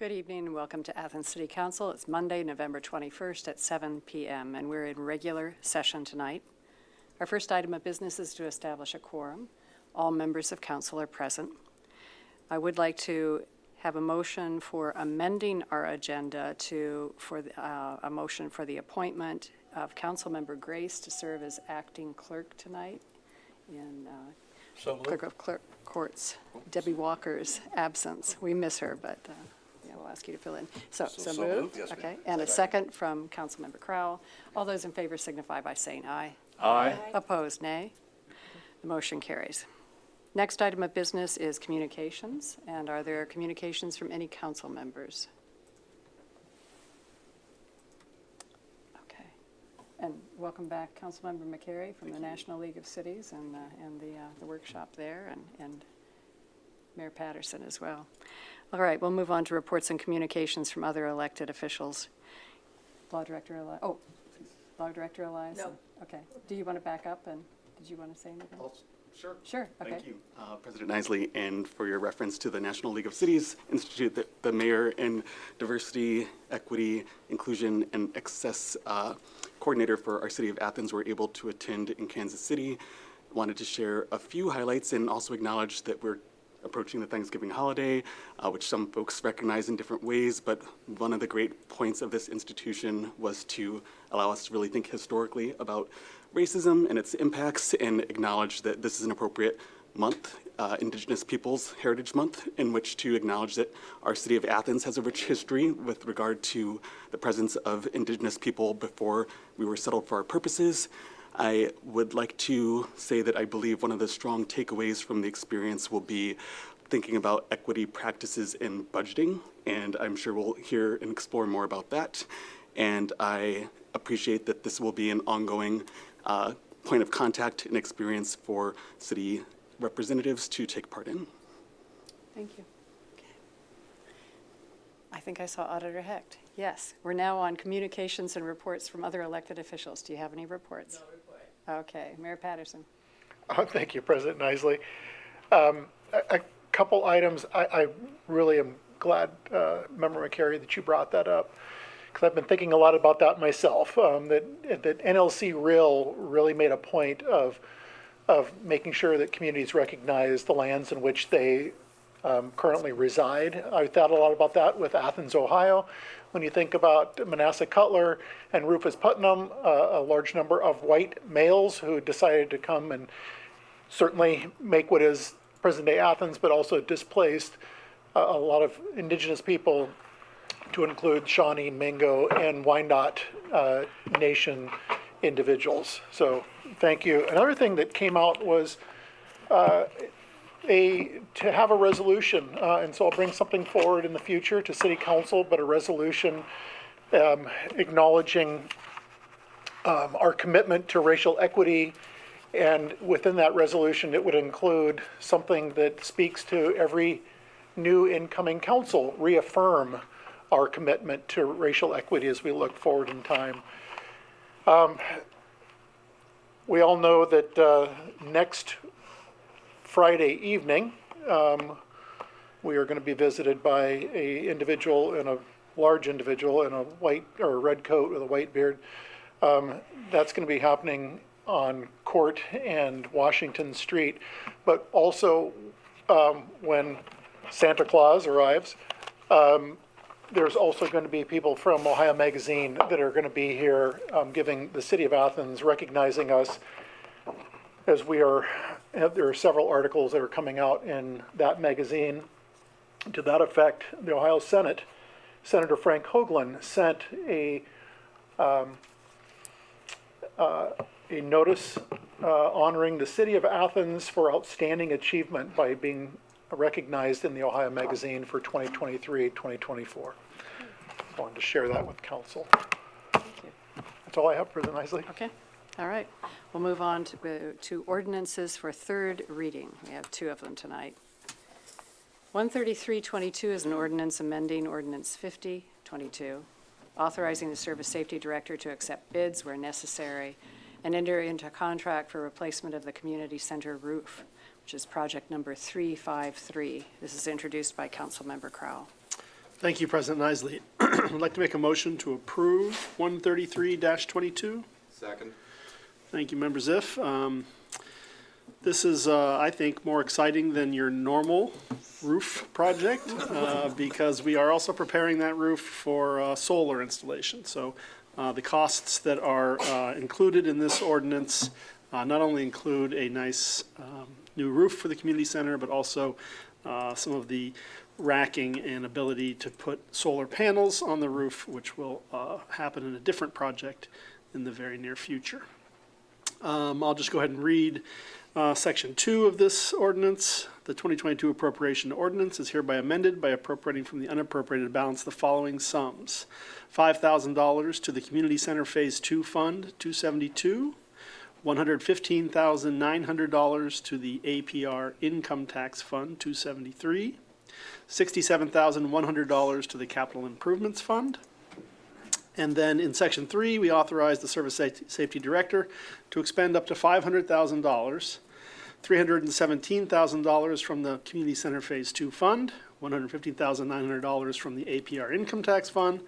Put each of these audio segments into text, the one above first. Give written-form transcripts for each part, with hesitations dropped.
Good evening and welcome to Athens City Council. It's Monday, November 21st at 7 p.m. and we're in regular session tonight. Our first item of business is to establish a quorum. All members of council are present. I would like to have a motion for amending our agenda for a motion for the appointment of Councilmember Grace to serve as acting clerk tonight in Clerk of Courts, Debbie Walker's absence. We miss her, but yeah, we'll ask you to fill in. So moved. Yes, okay. And a second from Councilmember Crowell. All those in favor signify by saying aye. Aye. Opposed, nay. The motion carries. Next item of business is communications. And are there communications from any council members? Okay. And welcome back, Councilmember McCary from the National League of Cities and the workshop there, and Mayor Patterson as well. All right, we'll move on to reports and communications from other elected officials. Law Director Elias. Oh, Law Director Elias. No. Okay. Do you want to back up, and did you want to say anything? Sure. Sure. Okay. Thank you, President Isley, and for your reference to the National League of Cities Institute that the Mayor and Diversity, Equity, Inclusion, and Access Coordinator for our City of Athens were able to attend in Kansas City. Wanted to share a few highlights and also acknowledge that we're approaching the Thanksgiving holiday, which some folks recognize in different ways, but one of the great points of this institution was to allow us to really think historically about racism and its impacts and acknowledge that this is an appropriate month, Indigenous Peoples Heritage Month, in which to acknowledge that our city of Athens has a rich history with regard to the presence of Indigenous people before we were settled for our purposes. I would like to say that I believe one of the strong takeaways from the experience will be thinking about equity practices in budgeting, and I'm sure we'll hear and explore more about that. And I appreciate that this will be an ongoing point of contact and experience for city representatives to take part in. Thank you. Okay. I think I saw Auditor Hecht. Yes, we're now on communications and reports from other elected officials. Do you have any reports? No report. Okay, Mayor Patterson. Thank you, President Isley. A couple items. I really am glad, Member McCary, that you brought that up, because I've been thinking a lot about that myself. That NLC really made a point of making sure that communities recognize the lands in which they currently reside. I thought a lot about that with Athens, Ohio. When you think about Manasseh Cutler and Rufus Putnam, a large number of white males who decided to come and certainly make what is present-day Athens, but also displaced a lot of indigenous people, to include Shawnee, Mingo, and Wyandotte Nation individuals. So thank you. Another thing that came out was to have a resolution, and so I'll bring something forward in the future to City Council, but a resolution acknowledging our commitment to racial equity, and within that resolution it would include something that speaks to every new incoming council, reaffirm our commitment to racial equity as we look forward in time. We all know that next Friday evening, we are going to be visited by a large individual in a white or red coat with a white beard. That's going to be happening on Court and Washington Street, but also when Santa Claus arrives, there's also going to be people from Ohio Magazine that are going to be here giving the City of Athens, recognizing us as we are. There are several articles that are coming out in that magazine. To that effect, the Ohio Senate, Senator Frank Hoagland sent a notice honoring the City of Athens for outstanding achievement by being recognized in the Ohio Magazine for 2023-2024. I wanted to share that with Council. Thank you. That's all I have, President Isley. Okay. All right. We'll move on to ordinances for third reading. We have two of them tonight. 13322 is an ordinance amending Ordinance 5022, authorizing the Service Safety Director to accept bids where necessary and enter into a contract for replacement of the community center roof, which is project number 353. This is introduced by Councilmember Crowell. Thank you, President Isley. I'd like to make a motion to approve 133-22. Second. Thank you, Member Ziff. This is, I think, more exciting than your normal roof project because we are also preparing that roof for solar installation. So the costs that are included in this ordinance not only include a nice new roof for the community center, but also some of the racking and ability to put solar panels on the roof, which will happen in a different project in the very near future. I'll just go ahead and read Section 2 of this ordinance. The 2022 appropriation ordinance is hereby amended by appropriating from the unappropriated balance the following sums. $5,000 to the Community Center Phase 2 Fund 272, $115,900 to the APR Income Tax Fund 273, $67,100 to the Capital Improvements Fund. And then in Section 3, we authorize the Service Safety Director to expend up to $500,000, $317,000 from the Community Center Phase 2 Fund, $115,900 from the APR Income Tax Fund,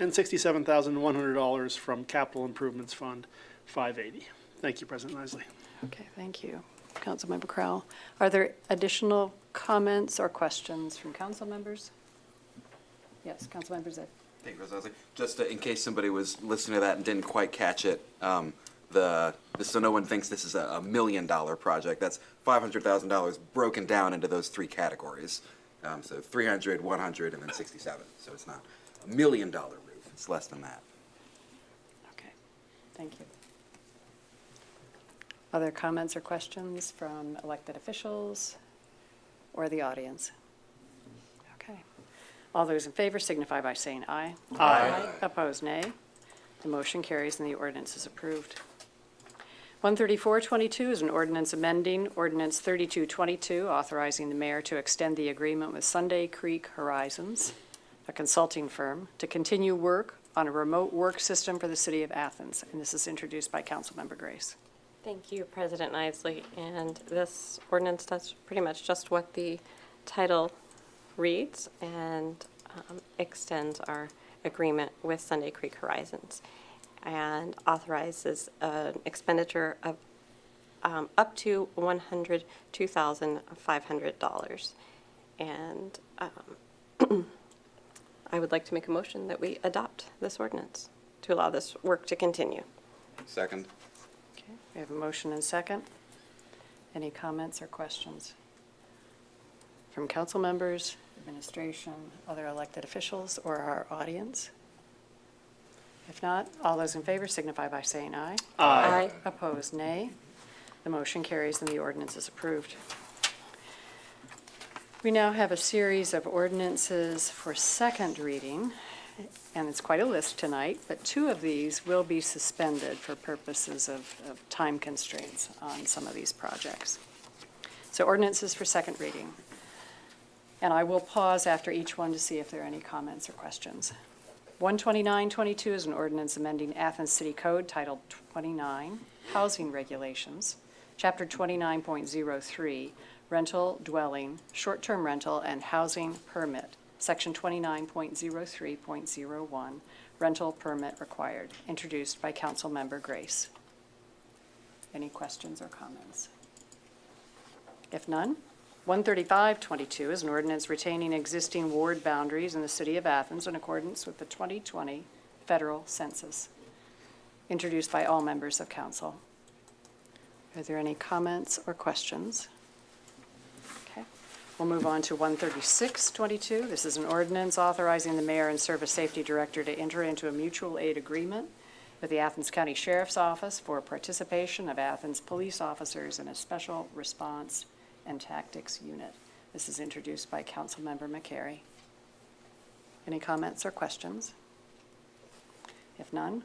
and $67,100 from Capital Improvements Fund 580. Thank you, President Isley. Okay, thank you. Councilmember Crowell. Are there additional comments or questions from council members? Yes, Councilmember Ziff. Thank you, President Isley. Just in case somebody was listening to that and didn't quite catch it, so no one thinks this is a $1 million project. That's $500,000 broken down into those three categories. So 300, 100, and then 67. So it's not a $1 million roof. It's less than that. Okay, thank you. Other comments or questions from elected officials or the audience? Okay. All those in favor signify by saying aye. Aye. Opposed, nay. The motion carries and the ordinance is approved. 13422 is an ordinance amending Ordinance 3222, authorizing the mayor to extend the agreement with Sunday Creek Horizons, a consulting firm, to continue work on a remote work system for the city of Athens. And this is introduced by Councilmember Grace. Thank you, President Isley. And this ordinance does pretty much just what the title reads and extends our agreement with Sunday Creek Horizons and authorizes an expenditure of up to $102,500. And I would like to make a motion that we adopt this ordinance to allow this work to continue. Second. Okay, we have a motion and second. Any comments or questions from council members, administration, other elected officials, or our audience? If not, all those in favor signify by saying aye. Aye. Opposed, nay. The motion carries and the ordinance is approved. We now have a series of ordinances for second reading, and it's quite a list tonight, but two of these will be suspended for purposes of time constraints on some of these projects. So ordinances for second reading. And I will pause after each one to see if there are any comments or questions. 12922 is an ordinance amending Athens City Code Title 29, Housing Regulations, Chapter 29.03, Rental, Dwelling, Short-Term Rental, and Housing Permit, Section 29.03.01, Rental Permit Required, introduced by Councilmember Grace. Any questions or comments? If none, 13522 is an ordinance retaining existing ward boundaries in the city of Athens in accordance with the 2020 federal census, introduced by all members of council. Are there any comments or questions? Okay, we'll move on to 13622. This is an ordinance authorizing the mayor and service safety director to enter into a mutual aid agreement with the Athens County Sheriff's Office for participation of Athens police officers in a special response and tactics unit. This is introduced by Councilmember McCary. Any comments or questions? If none,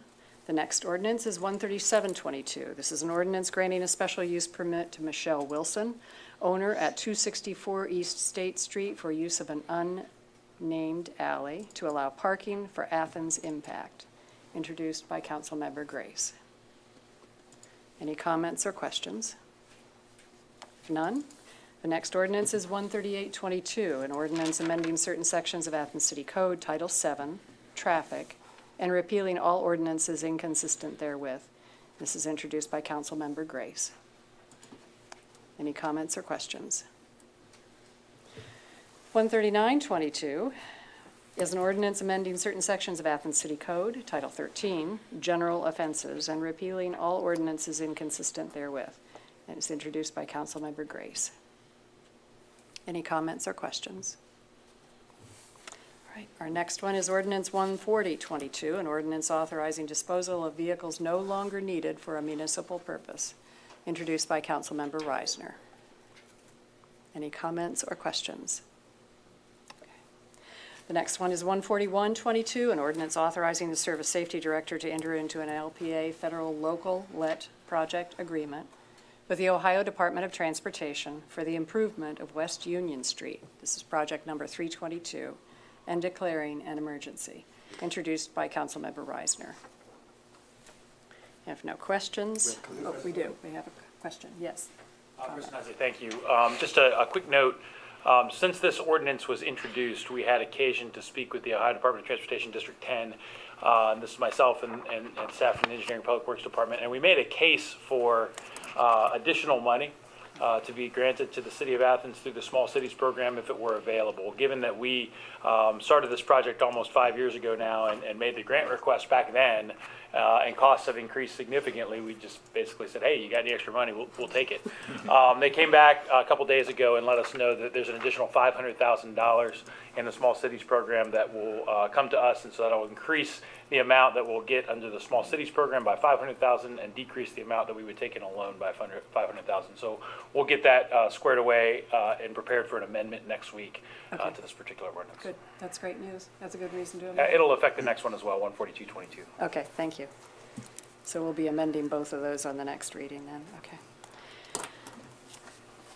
the next ordinance is 13722. This is an ordinance granting a special use permit to Michelle Wilson, owner at 264 East State Street, for use of an unnamed alley to allow parking for Athens Impact, introduced by Councilmember Grace. Any comments or questions? If none, The next ordinance is 13822, an ordinance amending certain sections of Athens City Code, Title VII, Traffic, and repealing all ordinances inconsistent therewith. This is introduced by Councilmember Grace. Any comments or questions? 13922 is an ordinance amending certain sections of Athens City Code, Title 13, General Offenses, and repealing all ordinances inconsistent therewith. And it's introduced by Councilmember Grace. Any comments or questions? All right, our next one is ordinance 14022, an ordinance authorizing disposal of vehicles no longer needed for a municipal purpose, introduced by Councilmember Reisner. Any comments or questions? Okay. The next one is 14122, an ordinance authorizing the Service Safety Director to enter into an LPA federal local let project agreement with the Ohio Department of Transportation for the improvement of West Union Street. This is project number 322, and declaring an emergency, introduced by Councilmember Reisner. If no questions, oh, we do. We have a question. Yes. President Isley, thank you. Just a quick note. Since this ordinance was introduced, we had occasion to speak with the Ohio Department of Transportation District 10. This is myself and staff from the Engineering Public Works Department, and we made a case for additional money to be granted to the City of Athens through the Small Cities Program if it were available. Given that we started this project almost 5 years ago now and made the grant request back then, and costs have increased significantly, we just basically said, hey, you got any extra money, we'll take it. They came back a couple days ago and let us know that there's an additional $500,000 in the Small Cities Program that will come to us, and so that'll increase the amount that we'll get under the Small Cities Program by $500,000 and decrease the amount that we would take in a loan by $500,000. So we'll get that squared away and prepared for an amendment next week to this particular ordinance. Good. That's great news. That's a good reason to amend. It'll affect the next one as well, 14222. Okay, thank you. So we'll be amending both of those on the next reading then. Okay.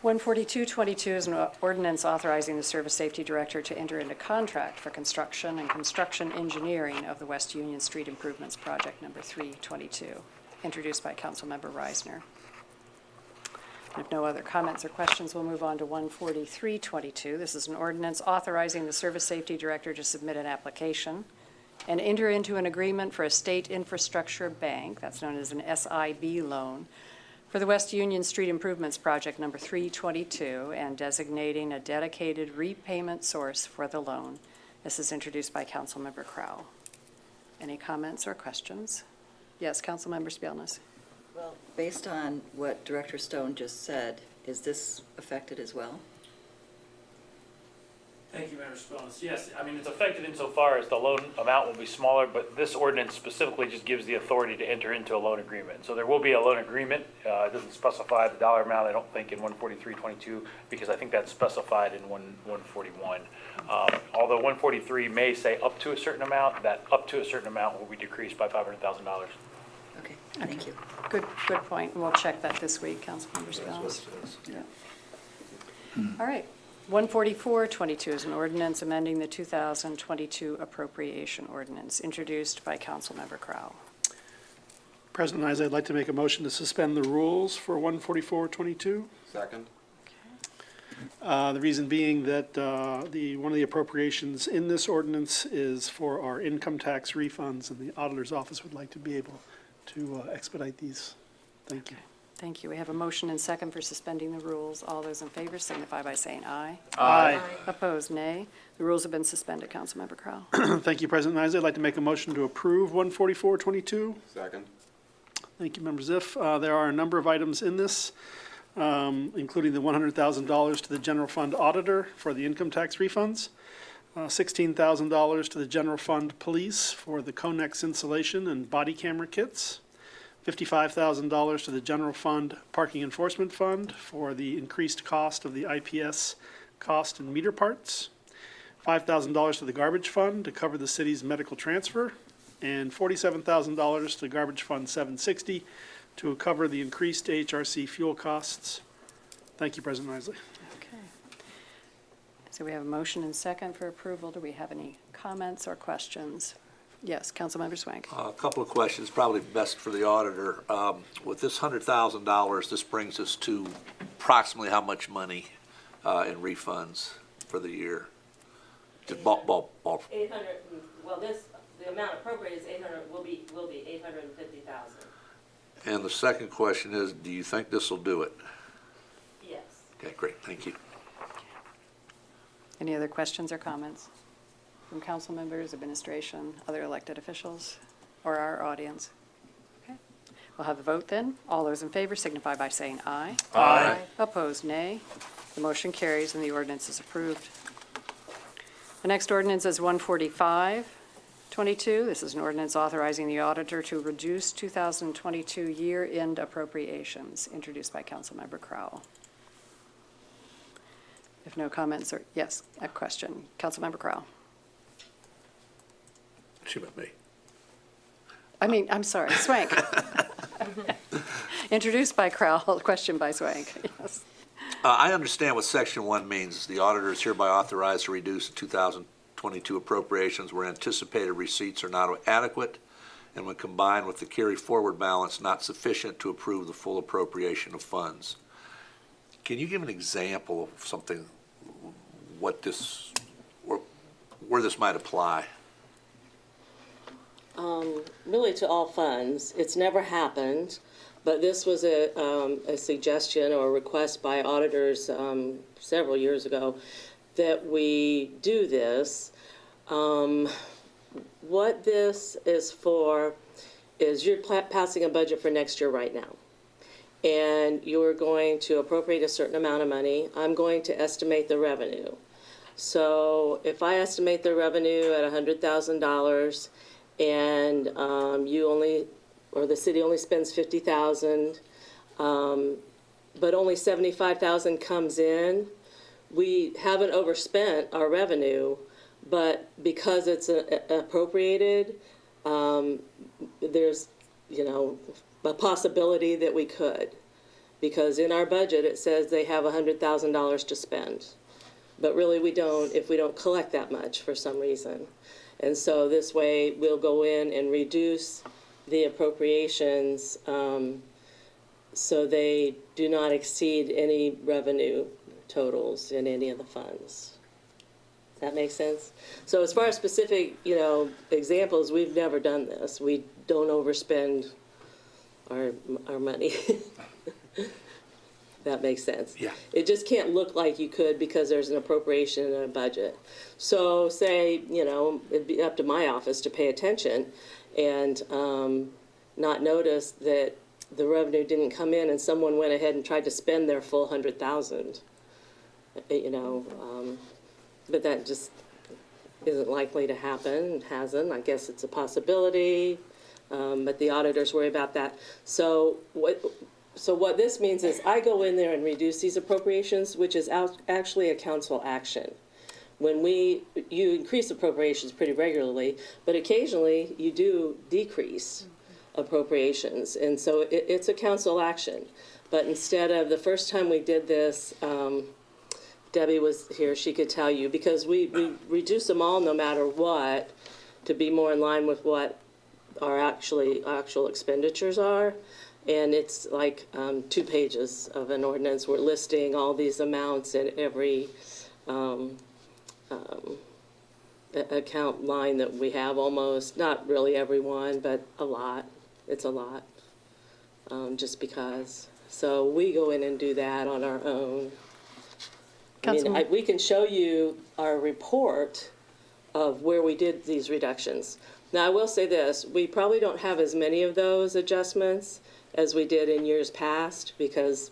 14222 is an ordinance authorizing the Service Safety Director to enter into contract for construction and construction engineering of the West Union Street Improvements Project number 322, introduced by Councilmember Reisner. If no other comments or questions, we'll move on to 14322. This is an ordinance authorizing the Service Safety Director to submit an application and enter into an agreement for a state infrastructure bank, that's known as an SIB loan, for the West Union Street Improvements Project number 322 and designating a dedicated repayment source for the loan. This is introduced by Councilmember Crowell. Any comments or questions? Yes, Councilmember Spielness. Well, based on what Director Stone just said, is this affected as well? Thank you, Member Spielness. Yes, I mean, it's affected insofar as the loan amount will be smaller, but this ordinance specifically just gives the authority to enter into a loan agreement. So there will be a loan agreement. It doesn't specify the dollar amount, I don't think, in 14322, because I think that's specified in 141. Although 143 may say up to a certain amount, that up to a certain amount will be decreased by $500,000. Okay, thank you. Good point. We'll check that this week, Councilmember Spielness. Yeah. All right. 14422 is an ordinance amending the 2022 appropriation ordinance, introduced by Councilmember Crowell. President Isley, I'd like to make a motion to suspend the rules for 14422. Second. The reason being that one of the appropriations in this ordinance is for our income tax refunds, and the auditor's office would like to be able to expedite these. Thank you. Thank you. We have a motion and second for suspending the rules. All those in favor signify by saying aye. Aye. Opposed, nay. The rules have been suspended. Councilmember Crowell. Thank you, President Isley. I'd like to make a motion to approve 14422. Second. Thank you, Member Ziff. There are a number of items in this, including the $100,000 to the general fund auditor for the income tax refunds, $16,000 to the general fund police for the Conex insulation and body camera kits, $55,000 to the general fund parking enforcement fund for the increased cost of the IPS cost and meter parts, $5,000 to the garbage fund to cover the city's medical transfer, and $47,000 to garbage fund 760 to cover the increased HRC fuel costs. Thank you, President Isley. Okay. So we have a motion and second for approval. Do we have any comments or questions? Yes, Councilmember Swank. A couple of questions, probably best for the auditor. With this $100,000, this brings us to approximately how much money in refunds for the year? Just ball. 800, well, the amount appropriated is 800, will be 850,000. And the second question is, do you think this will do it? Yes. Okay, great, thank you. Any other questions or comments from council members, administration, other elected officials, or our audience? Okay, we'll have a vote then. All those in favor signify by saying aye. Aye. Opposed, nay. The motion carries and the ordinance is approved. The next ordinance is 14522. This is an ordinance authorizing the auditor to reduce 2022 year-end appropriations, introduced by Councilmember Crowell. If no comments or, yes, a question. Councilmember Crowell. She meant me. I'm sorry, Swank. Introduced by Crowell, question by Swank, yes. I understand what Section 1 means. The auditor is hereby authorized to reduce the 2022 appropriations where anticipated receipts are not adequate, and when combined with the carry-forward balance, not sufficient to approve the full appropriation of funds. Can you give an example of something, what this, where this might apply? Really to all funds. It's never happened, but this was a suggestion or a request by auditors several years ago that we do this. What this is for is you're passing a budget for next year right now. And you're going to appropriate a certain amount of money. I'm going to estimate the revenue. So if I estimate the revenue at $100,000 and the city only spends $50,000, but only $75,000 comes in, we haven't overspent our revenue, but because it's appropriated, there's, a possibility that we could, because in our budget it says they have $100,000 to spend, but really we don't if we don't collect that much for some reason. And so this way we'll go in and reduce the appropriations so they do not exceed any revenue totals in any of the funds. Does that make sense? So as far as specific, examples, we've never done this. We don't overspend our money. That makes sense. Yeah. It just can't look like you could because there's an appropriation and a budget. So say, it'd be up to my office to pay attention and not notice that the revenue didn't come in and someone went ahead and tried to spend their full $100,000. But that just isn't likely to happen. It hasn't. I guess it's a possibility. But the auditors worry about that. So what this means is I go in there and reduce these appropriations, which is actually a council action. When you increase appropriations pretty regularly, but occasionally you do decrease appropriations. And so it's a council action. But instead of the first time we did this, Debbie was here, she could tell you, because we reduce them all no matter what to be more in line with what our actual expenditures are. And it's like 2 pages of an ordinance. We're listing all these amounts in every account line that we have, almost, not really every one, but a lot. It's a lot, just because. So we go in and do that on our own. We can show you our report of where we did these reductions. Now, I will say this, we probably don't have as many of those adjustments as we did in years past because,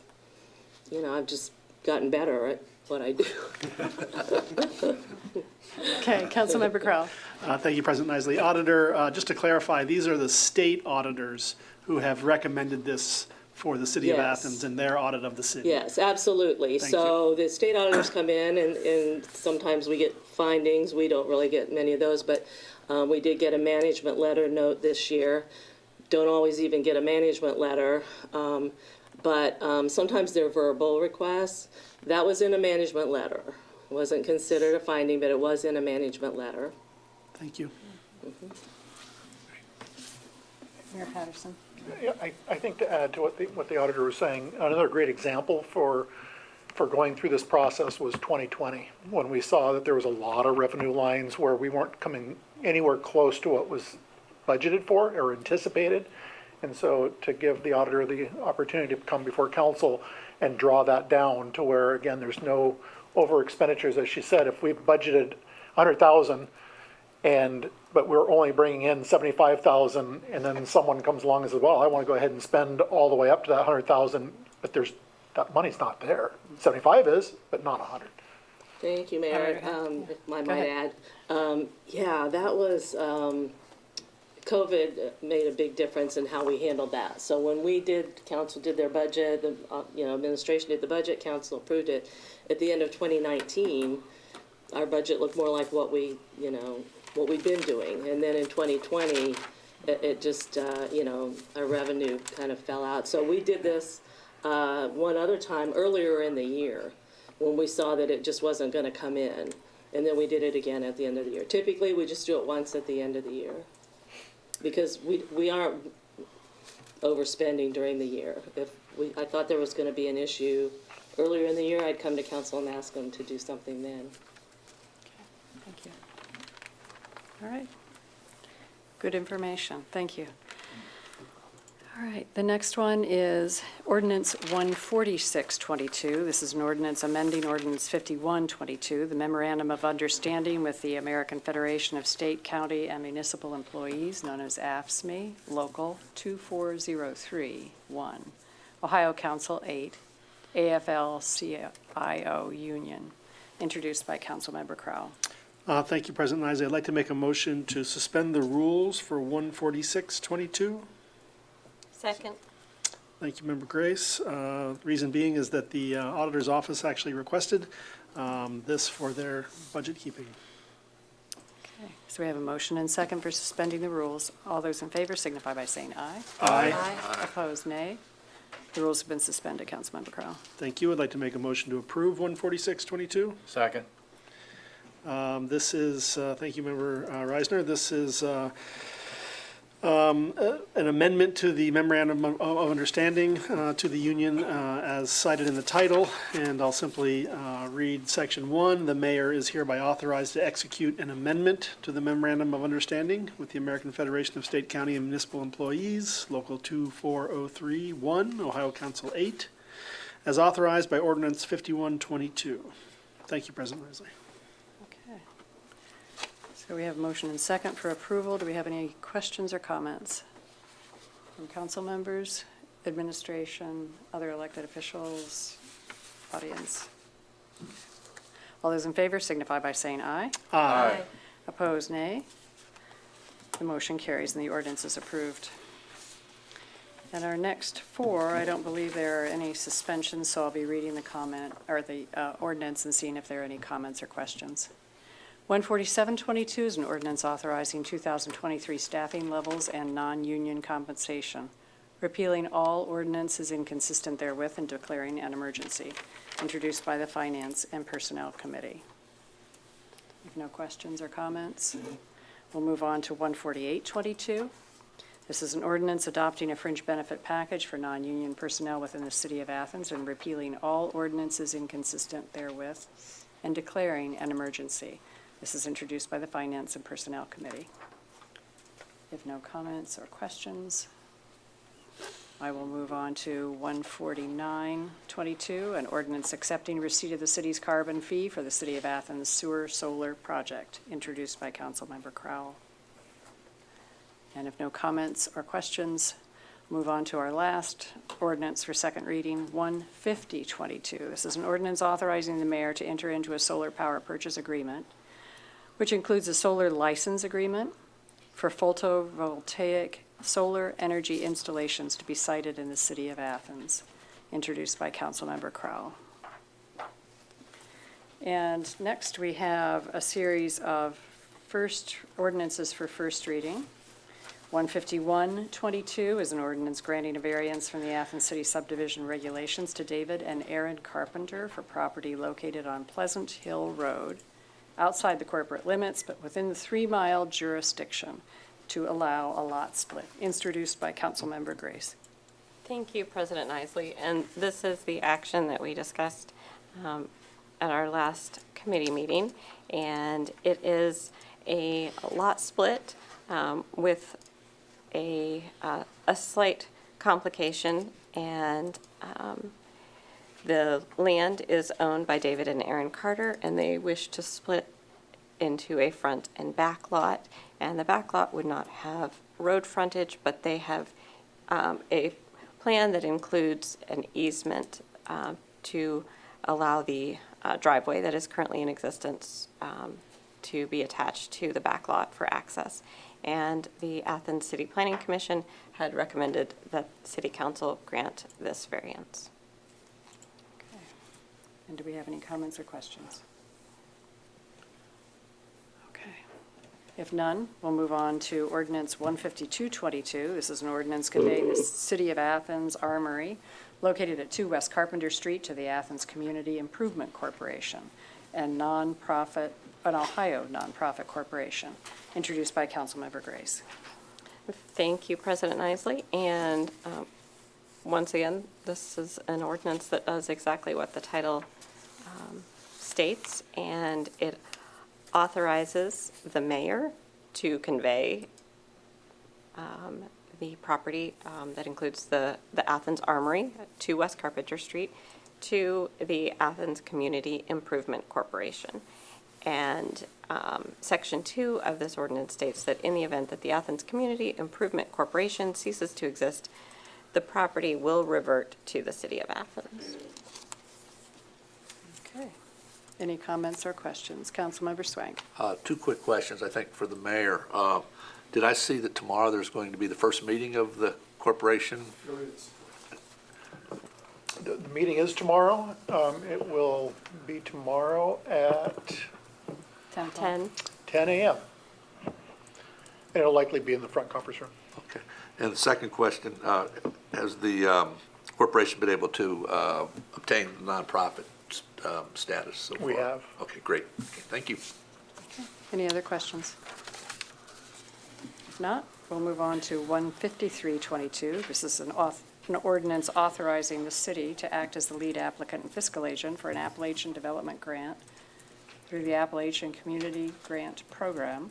I've just gotten better at what I do. Okay, Councilmember Crowell. Thank you, President Isley. Auditor, just to clarify, these are the state auditors who have recommended this for the city of Yes. Athens in their audit of the city. Yes, absolutely. Thank So the state auditors come in and sometimes we get findings. We don't really get many of those, but we did get a management letter note this year. Don't always even get a management letter, but sometimes they're verbal requests. That was in a management letter. It wasn't considered a finding, but it was in a management letter. Thank you. Mayor Patterson. Yeah, I think to add to what the auditor was saying, another great example for for going through this process was 2020, when we saw that there was a lot of revenue lines where we weren't coming anywhere close to what was budgeted for or anticipated. And so to give the auditor the opportunity to come before council and draw that down to where, again, there's no over expenditures, as she said, if we budgeted 100,000 but we're only bringing in 75,000, and then someone comes along and says, well, I want to go ahead and spend all the way up to that 100,000, but that money's not there. 75 is, but not 100. Thank you, Mayor. If I might add, yeah, that was, COVID made a big difference in how we handled that. So when council did their budget, administration did the budget, council approved it. At the end of 2019, our budget looked more like what we'd been doing. And then in 2020, it just, our revenue kind of fell out. So we did this one other time earlier in the year when we saw that it just wasn't going to come in. And then we did it again at the end of the year. Typically, we just do it once at the end of the year because we aren't overspending during the year. I thought there was going to be an issue earlier in the year, I'd come to council and ask them to do something then. Thank you. All right. Good information. Thank you. All right. The next one is Ordinance 14622. This is an ordinance amending Ordinance 5122, the Memorandum of Understanding with the American Federation of State, County, and Municipal Employees, known as AFSCME, Local 24031, Ohio Council 8, AFL-CIO Union, introduced by Councilmember Crowell. Thank you, President Nysley. I'd like to make a motion to suspend the rules for 14622. Second. Thank you, Member Grace. Reason being is that the auditor's office actually requested this for their budget keeping. Okay, so we have a motion and second for suspending the rules. All those in favor signify by saying aye. Aye. Opposed, nay. The rules have been suspended, Councilmember Crowell. Thank you. I'd like to make a motion to approve 14622. Second. This is, thank you, Member Reisner. This is an amendment to the Memorandum of Understanding to the union as cited in the title, and I'll simply read Section 1. The mayor is hereby authorized to execute an amendment to the Memorandum of Understanding with the American Federation of State, County, and Municipal Employees, Local 24031, Ohio Council 8, as authorized by Ordinance 5122. Thank you, President Risley. Okay. So we have a motion and second for approval. Do we have any questions or comments from council members, administration, other elected officials, audience? All those in favor signify by saying aye. Aye. Opposed, nay. The motion carries and the ordinance is approved. And our next four, I don't believe there are any suspensions, so I'll be reading the comment or the ordinance and seeing if there are any comments or questions. 14722 is an ordinance authorizing 2023 staffing levels and non-union compensation, repealing all ordinances inconsistent therewith and declaring an emergency, introduced by the Finance and Personnel Committee. If no questions or comments, we'll move on to 14822. This is an ordinance adopting a fringe benefit package for non-union personnel within the city of Athens and repealing all ordinances inconsistent therewith and declaring an emergency. This is introduced by the Finance and Personnel Committee. If no comments or questions, I will move on to 14922, an ordinance accepting receipt of the city's carbon fee for the City of Athens Sewer Solar Project, introduced by Councilmember Crowell. And if no comments or questions, move on to our last ordinance for second reading, 15022. This is an ordinance authorizing the mayor to enter into a solar power purchase agreement, which includes a solar license agreement for photovoltaic solar energy installations to be sited in the city of Athens, introduced by Councilmember Crowell. And next we have a series of first ordinances for first reading. 15122 is an ordinance granting a variance from the Athens City subdivision regulations to David and Aaron Carpenter for property located on Pleasant Hill Road, outside the corporate limits, but within the 3-mile jurisdiction to allow a lot split, introduced by Councilmember Grace. Thank you, President Nysley. And this is the action that we discussed at our last committee meeting, and it is a lot split with a slight complication, and the land is owned by David and Aaron Carter, and they wish to split into a front and back lot, and the back lot would not have road frontage, but they have a plan that includes an easement to allow the driveway that is currently in existence to be attached to the back lot for access. And the Athens City Planning Commission had recommended that City Council grant this variance. Okay. And do we have any comments or questions? Okay. If none, we'll move on to ordinance 15222. This is an ordinance conveying the City of Athens Armory located at 2 West Carpenter Street to the Athens Community Improvement Corporation and an Ohio nonprofit corporation, introduced by Councilmember Grace. Thank you, President Isley. And once again, this is an ordinance that does exactly what the title states, and it authorizes the mayor to convey the property that includes the Athens Armory, 2 West Carpenter Street, to the Athens Community Improvement Corporation. And Section 2 of this ordinance states that in the event that the Athens Community Improvement Corporation ceases to exist, the property will revert to the City of Athens. Okay. Any comments or questions? Councilmember Swank. 2 quick questions, I think, for the mayor. Did I see that tomorrow there's going to be the first meeting of the corporation? The meeting is tomorrow. It will be tomorrow at 10. 10 a.m. And it'll likely be in the front conference room. Okay. And the second question, has the corporation been able to obtain nonprofit status so far? We have. Okay, great. Okay, thank you. Any other questions? If not, we'll move on to 15322. This is an ordinance authorizing the city to act as the lead applicant and fiscal agent for an Appalachian Development Grant through the Appalachian Community Grant Program,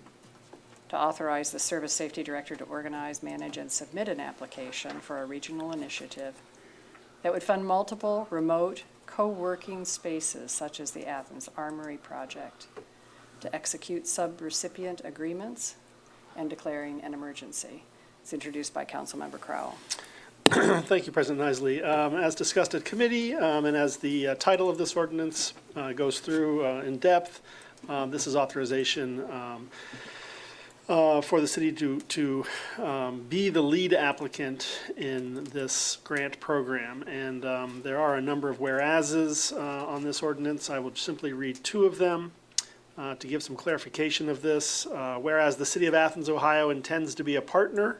to authorize the Service Safety Director to organize, manage, and submit an application for a regional initiative that would fund multiple remote co-working spaces such as the Athens Armory Project, to execute sub-recipient agreements and declaring an emergency. It's introduced by Councilmember Crowell. Thank you, President Isley. As discussed at committee, and as the title of this ordinance goes through in depth, this is authorization for the city to be the lead applicant in this grant program. And there are a number of whereases on this ordinance. I will simply read 2 of them to give some clarification of this. Whereas the City of Athens, Ohio intends to be a partner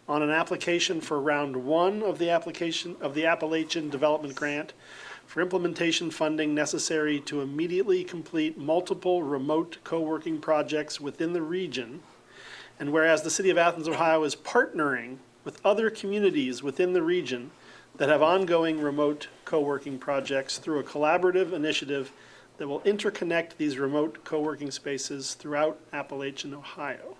on an application for round 1 of the application of the Appalachian Development Grant for implementation funding necessary to immediately complete multiple remote co-working projects within the region. And whereas the City of Athens, Ohio is partnering with other communities within the region that have ongoing remote co-working projects through a collaborative initiative that will interconnect these remote co-working spaces throughout Appalachian, Ohio.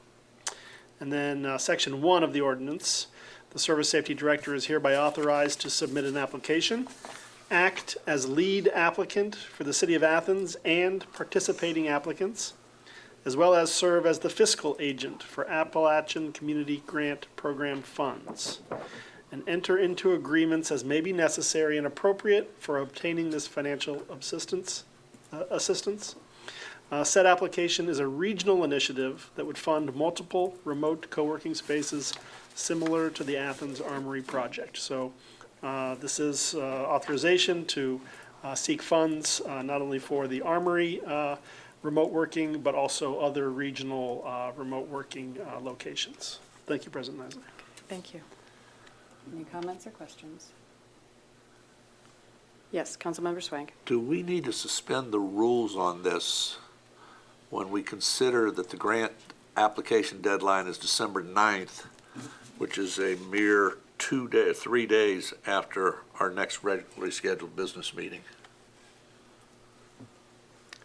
And then Section 1 of the ordinance, the Service Safety Director is hereby authorized to submit an application, act as lead applicant for the City of Athens and participating applicants, as well as serve as the fiscal agent for Appalachian Community Grant Program funds, and enter into agreements as may be necessary and appropriate for obtaining this financial assistance. Said application is a regional initiative that would fund multiple remote co-working spaces similar to the Athens Armory project. So this is authorization to seek funds not only for the Armory remote working, but also other regional remote working locations. Thank you, President Isley. Thank you. Any comments or questions? Yes, Councilmember Swank. Do we need to suspend the rules on this when we consider that the grant application deadline is December 9th, which is a mere 3 days after our next regularly scheduled business meeting?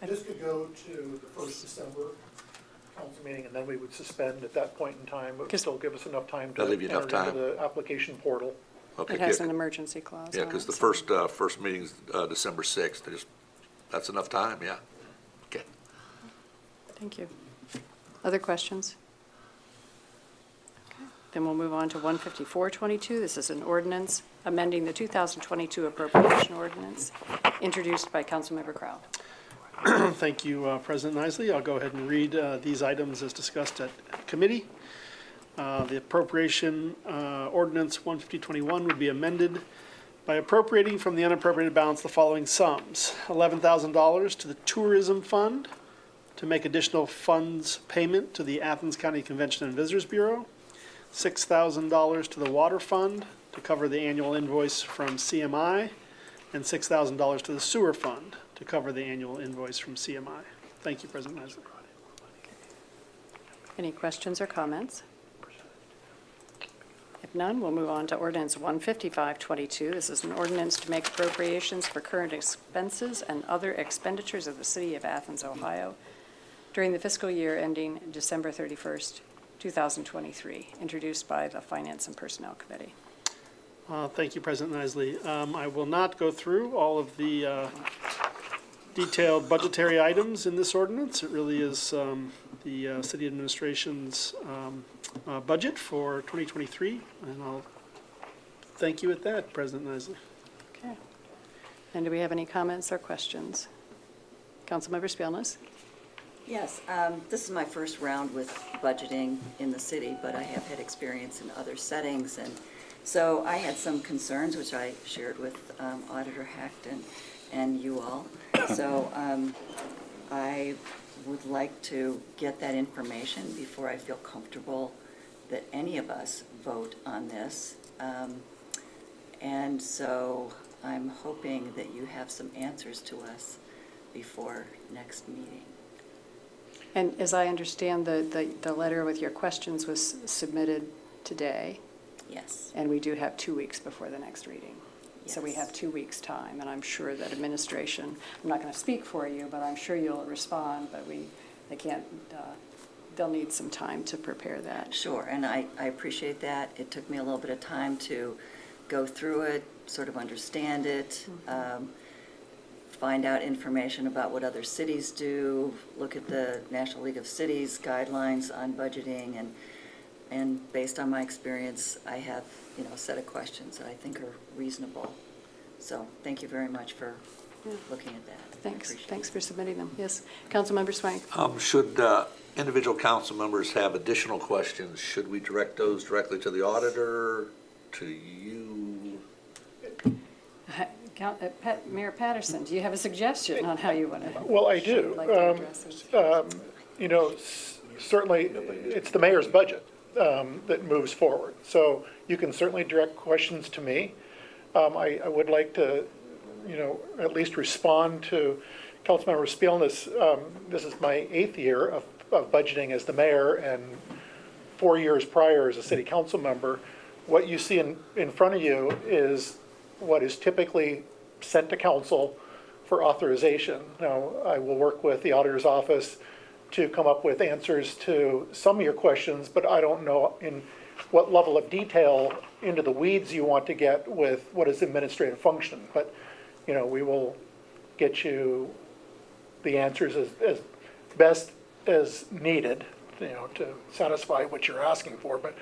This could go to the first December council meeting, and then we would suspend at that point in time, but would still give us enough time to That'll leave you enough enter into time. the application portal. Okay, It has yeah, an emergency clause yeah, on because it, the so- first meeting's December 6th. That's enough time, yeah. Okay. Thank you. Other questions? Okay. Then we'll move on to 15422. This is an ordinance amending the 2022 appropriation ordinance, introduced by Councilmember Crowell. Thank you, President Isley. I'll go ahead and read these items as discussed at committee. The appropriation ordinance 15021 would be amended by appropriating from the unappropriated balance the following sums: $11,000 to the Tourism Fund to make additional funds payment to the Athens County Convention and Visitors Bureau, $6,000 to the Water Fund to cover the annual invoice from CMI, and $6,000 to the Sewer Fund to cover the annual invoice from CMI. Thank you, President Isley. Any questions or comments? If none, we'll move on to ordinance 15522. This is an ordinance to make appropriations for current expenses and other expenditures of the city of Athens, Ohio during the fiscal year ending December 31st, 2023, introduced by the Finance and Personnel Committee. Thank you, President Isley. I will not go through all of the detailed budgetary items in this ordinance. It really is the city administration's budget for 2023, and I'll thank you at that, President Isley. Okay. And do we have any comments or questions? Councilmember Spielness? Yes, this is my first round with budgeting in the city, but I have had experience in other settings, and so I had some concerns, which I shared with Auditor Hecht and you all. So I would like to get that information before I feel comfortable that any of us vote on this. And so I'm hoping that you have some answers to us before next meeting. And as I understand, the letter with your questions was submitted today, Yes. and we do have 2 weeks before the next reading. So we Yes. have 2 weeks' time, and I'm sure that administration, I'm not going to speak for you, but I'm sure you'll respond, but they can't, they'll need some time to prepare that. Sure, and I appreciate that. It took me a little bit of time to go through it, sort of understand it, find out information about what other cities do, look at the National League of Cities guidelines on budgeting, and based on my experience, I have, a set of questions that I think are reasonable. So thank you very much for looking at that. I Thanks, appreciate thanks it. for submitting them. Yes, Councilmember Swank? Should individual council members have additional questions, should we direct those directly to the auditor, to you? Mayor Patterson, do you have a suggestion on how you want to? Well, I do. Like to address this? Certainly, it's the mayor's budget that moves forward. So you can certainly direct questions to me. I would like to, at least respond to Councilmember Spielness. This is my 8th year of budgeting as the mayor, and 4 years prior as a city council member. What you see in front of you is what is typically sent to council for authorization. Now, I will work with the auditor's office to come up with answers to some of your questions, but I don't know in what level of detail into the weeds you want to get with what is administrative function. But, we will get you the answers as best as needed, to satisfy what you're asking for. But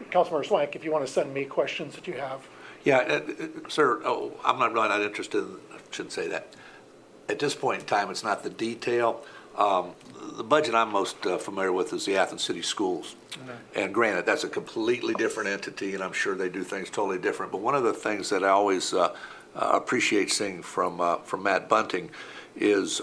Councilmember Swank, if you want to send me questions that you have. Yeah, sir, I'm really not interested, I shouldn't say that. At this point in time, it's not the detail. The budget I'm most familiar with is the Athens City Schools. And granted, that's a completely different entity, and I'm sure they do things totally different. But one of the things that I always appreciate seeing from Matt Bunting is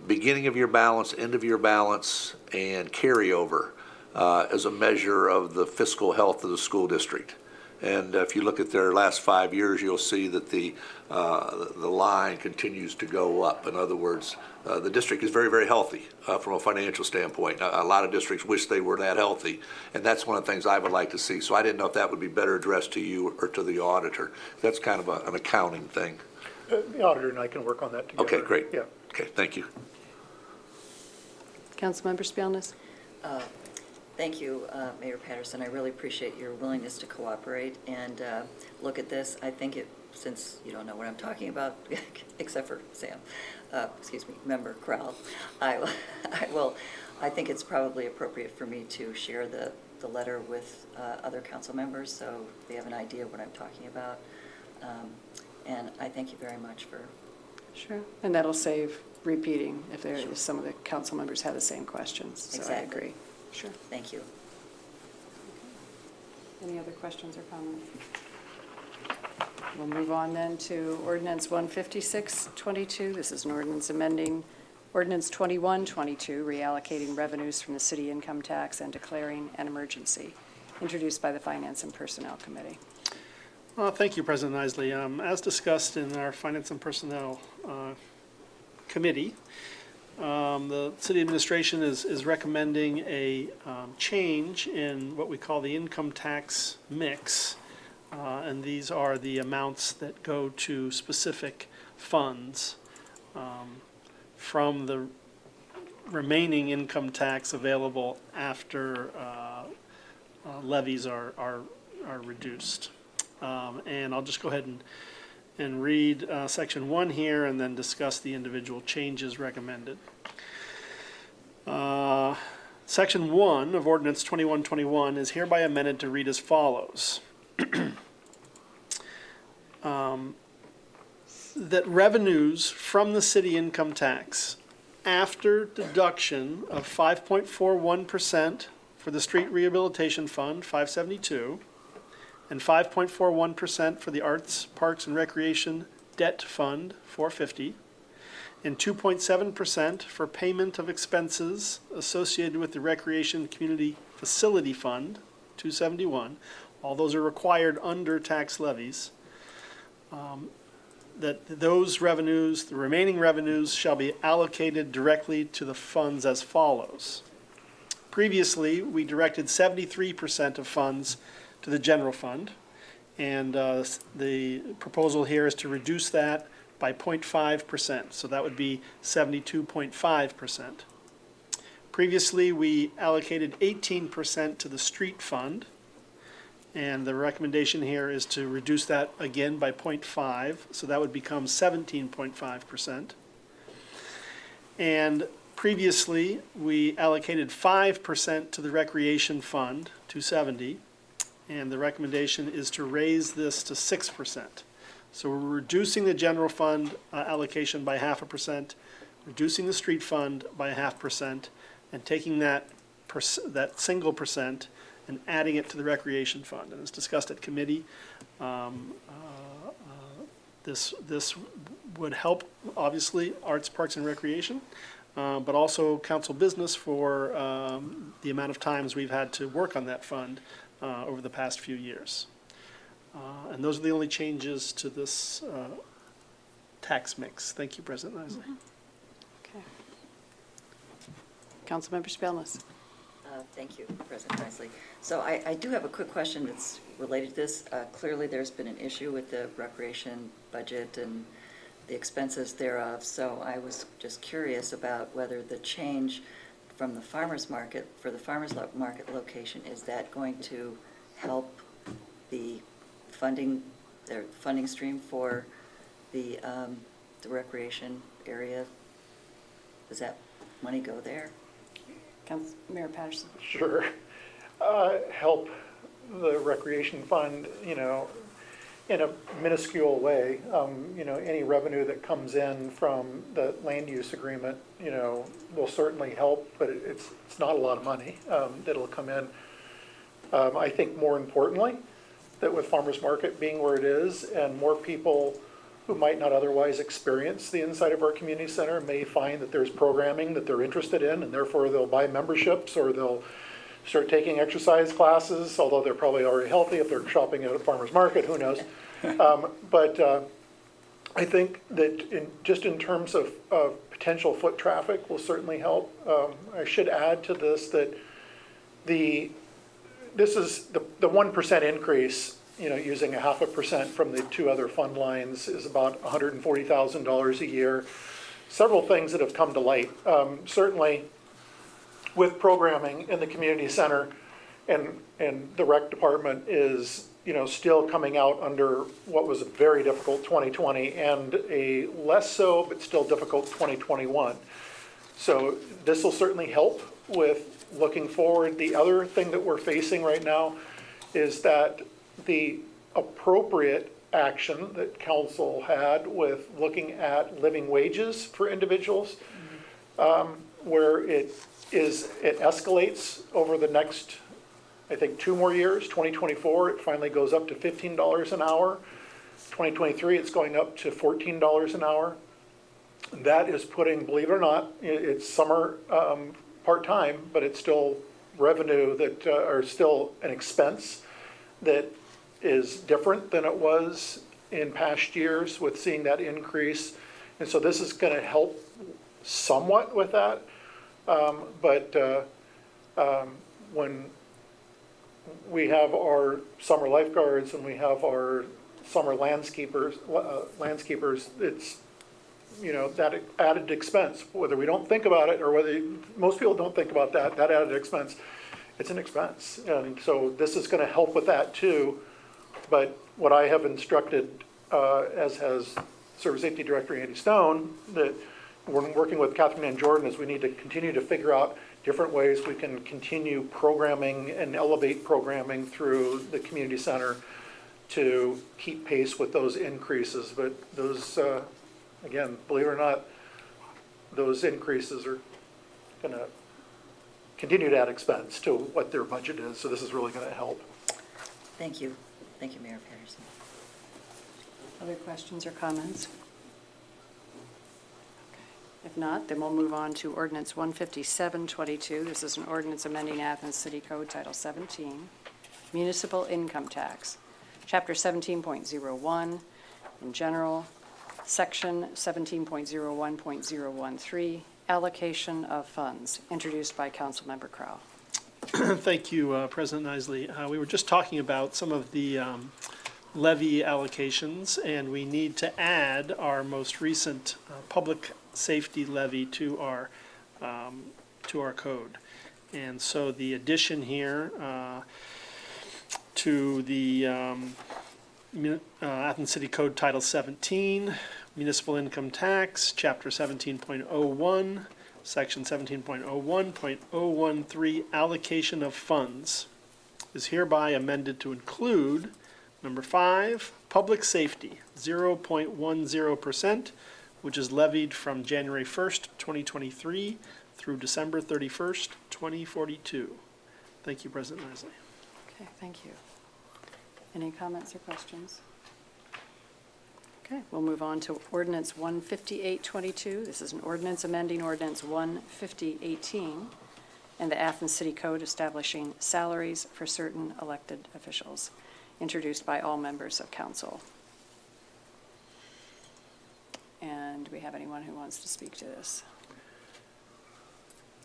beginning of your balance, end of your balance, and carryover as a measure of the fiscal health of the school district. And if you look at their last 5 years, you'll see that the line continues to go up. In other words, the district is very, very healthy from a financial standpoint. A lot of districts wish they were that healthy, and that's one of the things I would like to see. So I didn't know if that would be better addressed to you or to the auditor. That's kind of an accounting thing. the auditor and I can work on that together. Okay, great. Yeah. Okay, thank you. Councilmember Spielness? Thank you, Mayor Patterson. I really appreciate your willingness to cooperate and look at this. I think since you don't know what I'm talking about, except for Sam, Member Crowell, I think it's probably appropriate for me to share the letter with other council members so they have an idea of what I'm talking about. And I thank you very much for. Sure. And that'll save repeating if some of the council members have the same questions. So I Exactly. agree. Sure. Thank you. Any other questions or comments? We'll move on then to ordinance 15622. This is an ordinance amending ordinance 2122, reallocating revenues from the city income tax and declaring an emergency, introduced by the Finance and Personnel Committee. Thank you, President Isley. As discussed in our Finance and Personnel Committee, the city administration is recommending a change in what we call the income tax mix. And these are the amounts that go to specific funds from the remaining income tax available after levies are reduced. And I'll just go ahead and read section 1 here and then discuss the individual changes recommended. Section 1 of Ordinance 2121 is hereby amended to read as follows. That revenues from the city income tax after deduction of 5.41% for the Street Rehabilitation Fund, 572, and 5.41% for the Arts, Parks, and Recreation Debt Fund, 450, and 2.7% for payment of expenses associated with the Recreation Community Facility Fund, 271. All those are required under tax levies. That those revenues, the remaining revenues, shall be allocated directly to the funds as follows. Previously, we directed 73% of funds to the general fund, and the proposal here is to reduce that by 0.5%, so that would be 72.5%. Previously, we allocated 18% to the street fund, and the recommendation here is to reduce that again by 0.5, so that would become 17.5%. And previously, we allocated 5% to the recreation fund, 270, and the recommendation is to raise this to 6%. So we're reducing the general fund allocation by 0.5%, reducing the street fund by 0.5%, and taking that single percent and adding it to the recreation fund. And as discussed at committee, this would help, obviously, arts, parks, and recreation, but also council business for the amount of times we've had to work on that fund over the past few years. And those are the only changes to this tax mix. Thank you, President Isley. Okay. Councilmember Spielness. Thank you, President Isley. So I do have a quick question that's related to this. Clearly, there's been an issue with the recreation budget and the expenses thereof. So I was just curious about whether the change from the farmer's market, for the farmer's market location, is that going to help the funding stream for the recreation area? Does that money go there? Mayor Patterson. Sure. Help the recreation fund, in a minuscule way. Any revenue that comes in from the land use agreement, will certainly help, but it's not a lot of money that'll come in. I think more importantly, that with farmers market being where it is and more people who might not otherwise experience the inside of our community center may find that there's programming that they're interested in, and therefore they'll buy memberships or they'll start taking exercise classes, although they're probably already healthy if they're shopping at a farmer's market, who knows. But I think that just in terms of potential foot traffic will certainly help. I should add to this that this is the 1% increase using 0.5% from the two other fund lines is about $140,000 a year. Several things that have come to light. Certainly, with programming in the community center, and the rec department is, still coming out under what was a very difficult 2020 and a less so, but still difficult 2021. So this will certainly help with looking forward. The other thing that we're facing right now is that the appropriate action that council had with looking at living wages for individuals, where it escalates over the next, I think, 2 more years. 2024, it finally goes up to $15 an hour. 2023, it's going up to $14 an hour. That is putting, believe it or not, it's summer part-time, but it's still revenue that, or still an expense that is different than it was in past years with seeing that increase. And so this is going to help somewhat with that. But when we have our summer lifeguards and we have our summer landscapers, it's, that added expense, whether we don't think about it or whether most people don't think about that added expense, it's an expense. And so this is going to help with that too. But what I have instructed, as has Service Safety Director Andy Stone, that we're working with Catherine and Jordan, is we need to continue to figure out different ways we can continue programming and elevate programming through the community center to keep pace with those increases. But those, again, believe it or not, those increases are going to continue to add expense to what their budget is. So this is really going to help. Thank you. Thank you, Mayor Patterson. Other questions or comments? If not, then we'll move on to ordinance 15722. This is an ordinance amending Athens City Code Title 17, Municipal Income Tax, Chapter 17.01 in general, Section 17.01.013, Allocation of Funds, introduced by Councilmember Crowell. Thank you, President Isley. We were just talking about some of the levy allocations, and we need to add our most recent public safety levy to our code. And so the addition here to the Athens City Code Title 17, Municipal Income Tax, Chapter 17.01, Section 17.01.013, Allocation of Funds, is hereby amended to include number 5, Public Safety, 0.10%, which is levied from January 1st, 2023 through December 31st, 2042. Thank you, President Isley. Okay, thank you. Any comments or questions? Okay, we'll move on to ordinance 15822. This is an ordinance amending ordinance 15018 and the Athens City Code establishing salaries for certain elected officials, introduced by all members of council. And do we have anyone who wants to speak to this?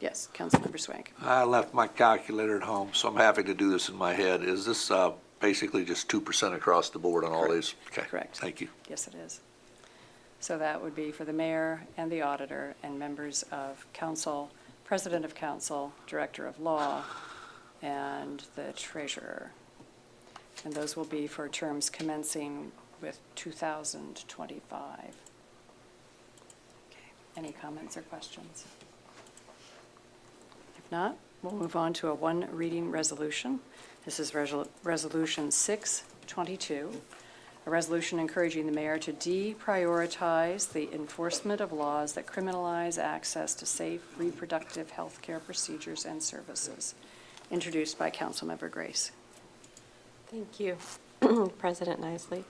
Yes, Councilmember Swank. I left my calculator at home, so I'm happy to do this in my head. Is this basically just 2% across the board on all these? Okay. Correct. Thank you. Yes, it is. So that would be for the mayor and the auditor and members of council, president of council, director of law, and the treasurer. And those will be for terms commencing with 2025. Okay. Any comments or questions? If not, we'll move on to a one-reading resolution. This is Resolution 622, a resolution encouraging the mayor to deprioritize the enforcement of laws that criminalize access to safe reproductive health care procedures and services, introduced by Councilmember Grace. Thank you, President Isley.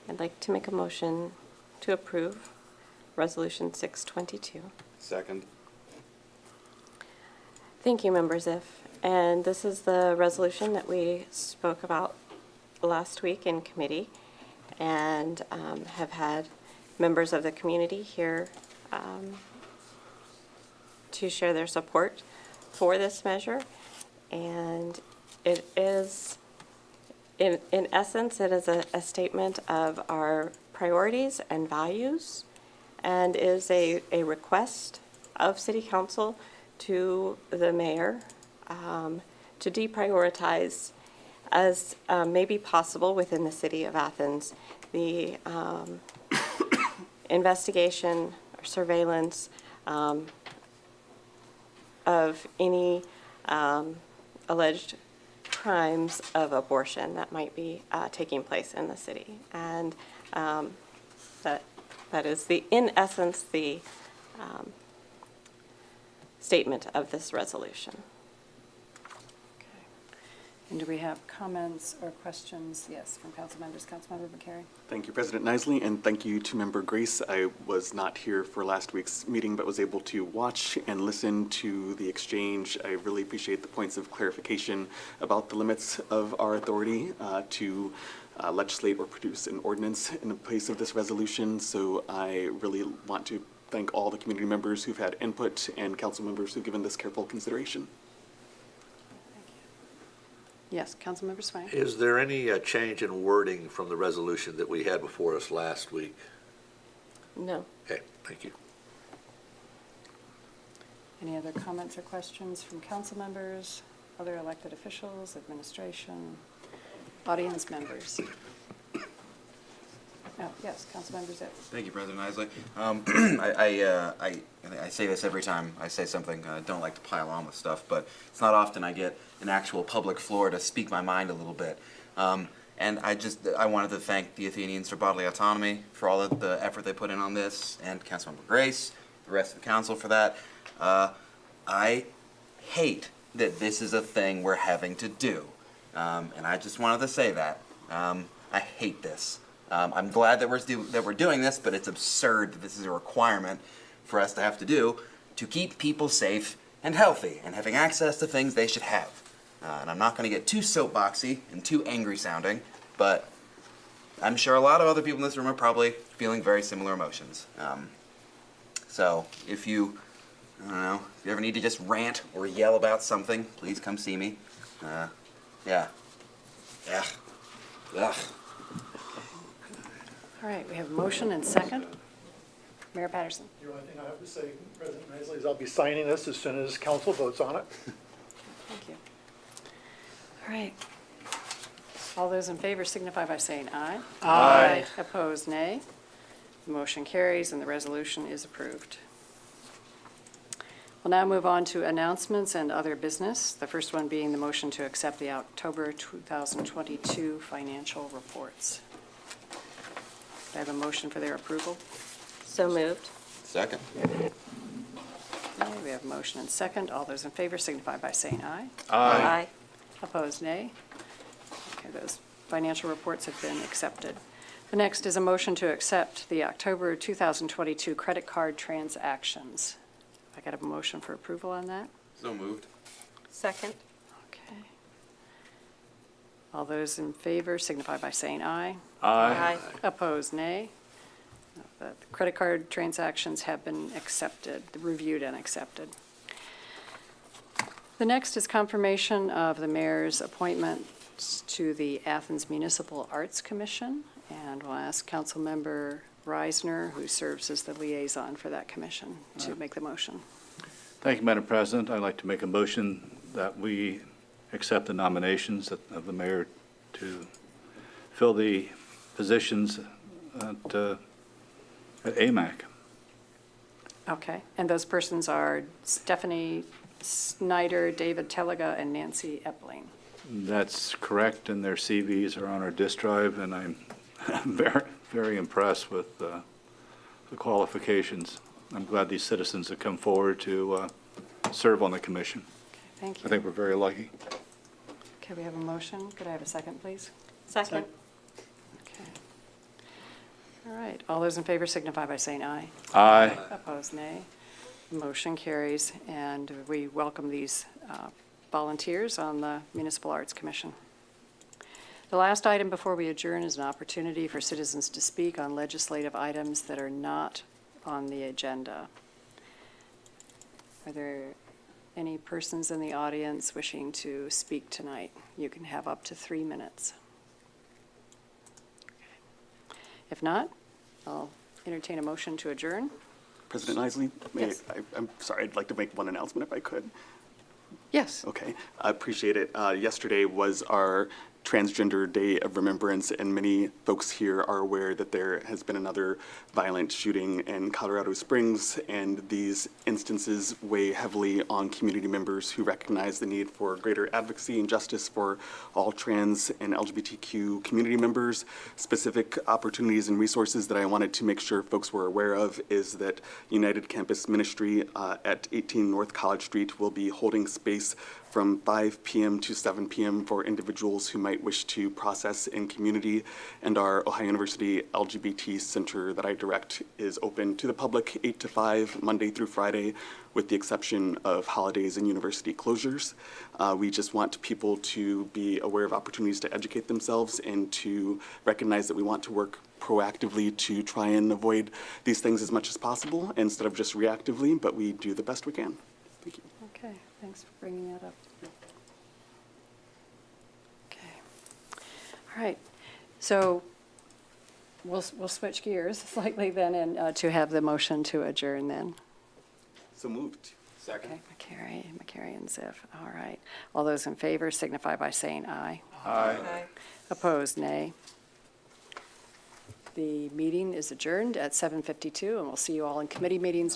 I'd like to make a motion to approve Resolution 622. Second. Thank you, Member Ziff. And this is the resolution that we spoke about last week in committee and have had members of the community here to share their support for this measure. And it is In essence, it is a statement of our priorities and values, and is a request of City Council to the mayor to deprioritize, as may be possible within the city of Athens, the investigation or surveillance of any alleged crimes of abortion that might be taking place in the city. And that is in essence, the statement of this resolution. Okay. And do we have comments or questions? Yes, from council members. Councilmember McCary. Thank you, President Nisley, and thank you to Member Grace. I was not here for last week's meeting, but was able to watch and listen to the exchange. I really appreciate the points of clarification about the limits of our authority to legislate or produce an ordinance in the place of this resolution. So I really want to thank all the community members who've had input and council members who've given this careful consideration. Yes, Councilmember Swain. Is there any change in wording from the resolution that we had before us last week? No. Okay, thank you. Any other comments or questions from council members, other elected officials, administration, audience members? Oh, yes, Councilmember Zipp. Thank you, President Isley. I say this every time I say something. I don't like to pile on with stuff, but it's not often I get an actual public floor to speak my mind a little bit. And I wanted to thank the Athenians for bodily autonomy for all of the effort they put in on this, and Councilmember Grace, the rest of the council for that. I hate that this is a thing we're having to do, and I just wanted to say that. I hate this. I'm glad that we're doing this, but it's absurd that this is a requirement for us to have to do to keep people safe and healthy and having access to things they should have. And I'm not going to get too soapboxy and too angry sounding, but I'm sure a lot of other people in this room are probably feeling very similar emotions. So if you, I don't know, if you ever need to just rant or yell about something, please come see me. Yeah. Ugh. All right, we have a motion and second. Mayor Patterson. The only thing I have to say, President Nisley, is I'll be signing this as soon as council votes on it. Thank you. All right. All those in favor signify by saying aye. Aye. Opposed, nay. The motion carries and the resolution is approved. We'll now move on to announcements and other business. The first one being the motion to accept the October 2022 financial reports. Do I have a motion for their approval? So moved. Second. Okay, we have a motion and second. All those in favor signify by saying aye. Aye. Opposed, nay. Okay, those financial reports have been accepted. The next is a motion to accept the October 2022 credit card transactions. I got a motion for approval on that? So moved. Second. Okay. All those in favor signify by saying aye. Aye. Opposed, nay. The credit card transactions have been accepted, reviewed and accepted. The next is confirmation of the mayor's appointments to the Athens Municipal Arts Commission, and we'll ask Councilmember Reisner, who serves as the liaison for that commission, to make the motion. Thank you, Madam President. I'd like to make a motion that we accept the nominations of the mayor to fill the positions at AMAC. Okay, and those persons are Stephanie Snyder, David Telega, and Nancy Epling. That's correct, and their CVs are on our disk drive, and I'm very, very impressed with the qualifications. I'm glad these citizens have come forward to serve on the commission. Okay, thank you. I think we're very lucky. Okay, we have a motion. Could I have a second, please? Second. Okay. All right, all those in favor signify by saying aye. Aye. Opposed, nay. Motion carries, and we welcome these volunteers on the Municipal Arts Commission. The last item before we adjourn is an opportunity for citizens to speak on legislative items that are not on the agenda. Are there any persons in the audience wishing to speak tonight? You can have up to 3 minutes. If not, I'll entertain a motion to adjourn. President Isley, Yes. I'm sorry, I'd like to make one announcement if I could. Yes. Okay, I appreciate it. Yesterday was our Transgender Day of Remembrance, and many folks here are aware that there has been another violent shooting in Colorado Springs, and these instances weigh heavily on community members who recognize the need for greater advocacy and justice for all trans and LGBTQ community members. Specific opportunities and resources that I wanted to make sure folks were aware of is that United Campus Ministry at 18 North College Street will be holding space from 5 p.m. to 7 p.m. for individuals who might wish to process in community. And our Ohio University LGBT Center that I direct is open to the public 8 to 5, Monday through Friday, with the exception of holidays and university closures. We just want people to be aware of opportunities to educate themselves and to recognize that we want to work proactively to try and avoid these things as much as possible instead of just reactively, but we do the best we can. Thank you. Okay, thanks for bringing that up. Okay. All right, so we'll switch gears slightly then and to have the motion to adjourn then. So moved. Okay, McCary and Ziff, all right. All those in favor signify by saying aye. Aye. Opposed, nay. The meeting is adjourned at 7:52, and we'll see you all in committee meetings